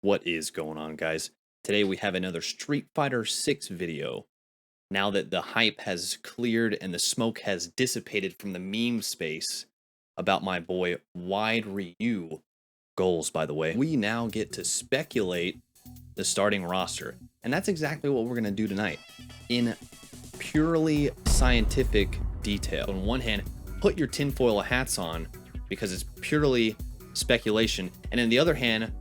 What is going on, guys? Today we have another Street Fighter 6 video. Now that the hype has cleared and the smoke has dissipated from the meme space about my boy Wide Ryu, goals by the way, we now get to speculate the starting roster. And that's exactly what we're going to do tonight in purely scientific detail. On one hand, put your tinfoil hats on because it's purely speculation. And on the other hand,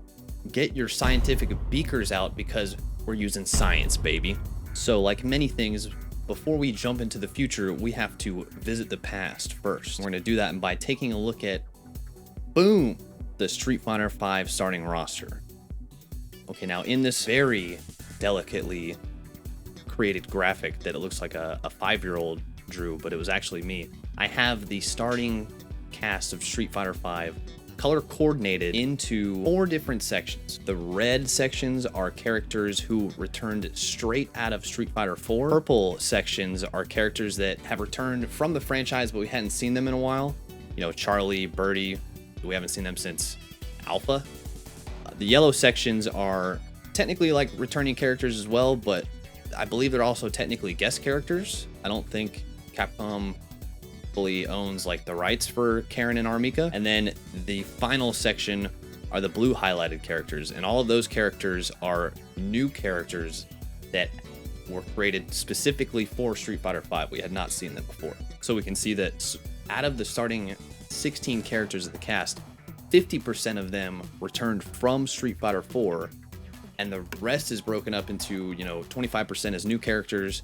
get your scientific beakers out because we're using science, baby. So like many things, before we jump into the future, we have to visit the past first. We're going to do that by taking a look at, boom, the Street Fighter 5 starting roster. Okay, now in this very delicately created graphic that it looks like a 5-year-old drew, but it was actually me, I have the starting cast of Street Fighter 5 color coordinated into 4 different sections. The red sections are characters who returned straight out of Street Fighter 4. Purple sections are characters that have returned from the franchise, but we hadn't seen them in a while. You know, Charlie, Birdie, we haven't seen them since Alpha. The yellow sections are technically like returning characters as well, but I believe they're also technically guest characters. I don't think Capcom owns like the rights for Karen and Armika. And then the final section are the blue highlighted characters, and all of those characters are new characters that were created specifically for Street Fighter 5. We had not seen them before. So we can see that out of the starting 16 characters of the cast, 50% of them returned from Street Fighter 4, and the rest is broken up into, you know, 25% is new characters,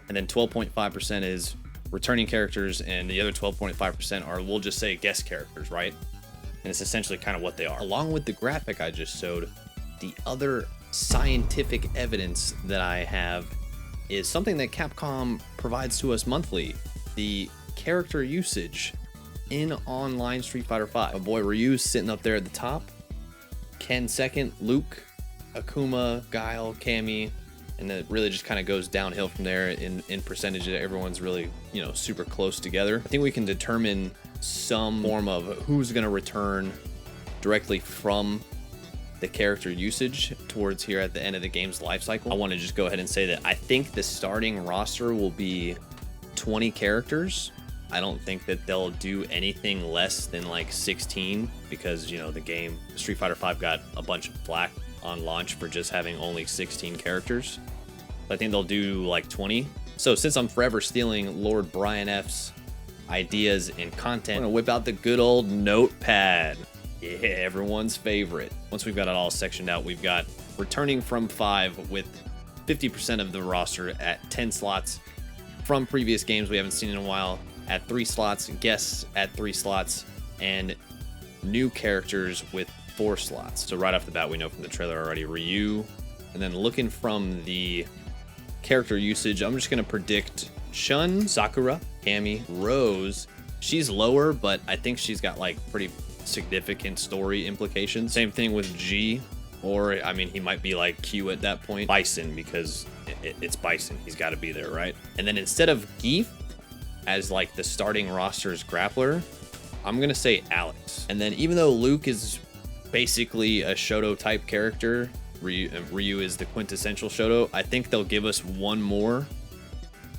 and then 12.5% is returning characters, and the other 12.5% are, we'll just say, guest characters, right? And it's essentially kind of what they are. Along with the graphic I just showed, the other scientific evidence that I have is something that Capcom provides to us monthly: the character usage in online Street Fighter 5. My boy Ryu's sitting up there at the top, Ken second, Luke, Akuma, Guile, Cammy, and then it really just kind of goes downhill from there in percentage. Everyone's really, you know, super close together. I think we can determine some form of who's going to return directly from the character usage towards here at the end of the game's life cycle. I want to just go ahead and say that I think the starting roster will be 20 characters. I don't think that they'll do anything less than like 16 because, you know, the game Street Fighter 5 got a bunch of flack on launch for just having only 16 characters. I think they'll do like 20. So since I'm forever stealing Lord Brian F's ideas and content, I'm gonna whip out the good old notepad. Yeah, everyone's favorite. Once we've got it all sectioned out, we've got returning from 5 with 50% of the roster at 10 slots from previous games we haven't seen in a while at 3 slots, guests at 3 slots, and new characters with 4 slots. So right off the bat, we know from the trailer already, Ryu. And then looking from the character usage, I'm just going to predict Shun, Sakura, Cammy, Rose. She's lower, but I think she's got like pretty significant story implications. Same thing with G, or I mean, he might be like Q at that point. Bison, because it's Bison. He's got to be there, right? And then instead of Geef as like the starting roster's grappler, I'm going to say Alex. And then even though Luke is basically a Shoto type character, Ryu is the quintessential Shoto, I think they'll give us one more.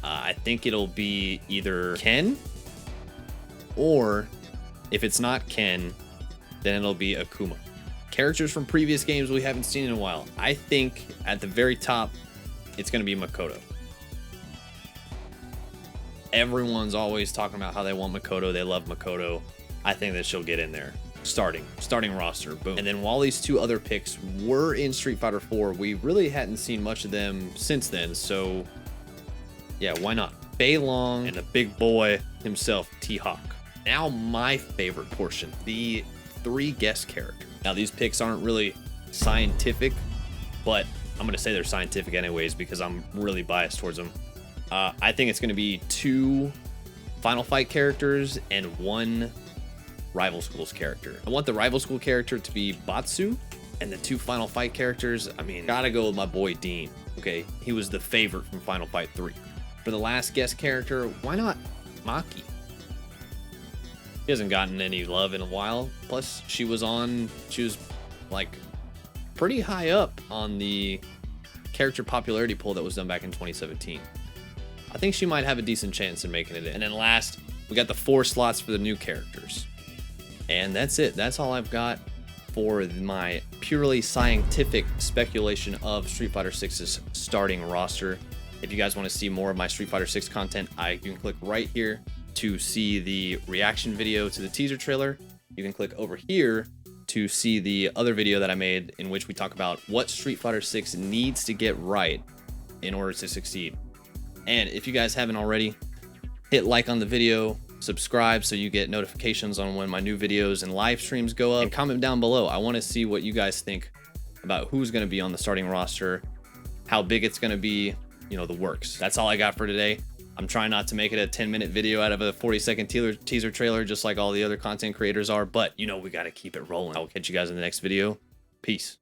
I think it'll be either Ken, or if it's not Ken, then it'll be Akuma. Characters from previous games we haven't seen in a while. I think at the very top, it's going to be Makoto. Everyone's always talking about how they want Makoto, they love Makoto. I think that she'll get in there. Starting roster, boom. And then while these 2 other picks were in Street Fighter 4, we really hadn't seen much of them since then, so yeah, why not? Bei Long and the big boy himself, T-Hawk. Now my favorite portion, the 3 guest characters. Now these picks aren't really scientific, but I'm gonna say they're scientific anyways because I'm really biased towards them. I think it's gonna be 2 Final Fight characters and 1 Rival Schools character. I want the Rival School character to be Batsu, and the 2 Final Fight characters, I mean, gotta go with my boy Dean. Okay, he was the favorite from Final Fight 3. For the last guest character, why not Maki? He hasn't gotten any love in a while. Plus, she was like pretty high up on the character popularity poll that was done back in 2017. I think she might have a decent chance in making it in. And then last, we got the 4 slots for the new characters. And that's it. That's all I've got for my purely scientific speculation of Street Fighter 6's starting roster. If you guys want to see more of my Street Fighter 6 content, you can click right here to see the reaction video to the teaser trailer. You can click over here to see the other video that I made in which we talk about what Street Fighter 6 needs to get right in order to succeed. And if you guys haven't already, hit like on the video, subscribe so you get notifications on when my new videos and live streams go up, and comment down below. I want to see what you guys think about who's going to be on the starting roster, how big it's going to be, you know, the works. That's all I got for today. I'm trying not to make it a 10-minute video out of a 40-second teaser trailer just like all the other content creators are, but you know we got to keep it rolling. I'll catch you guys in the next video. Peace.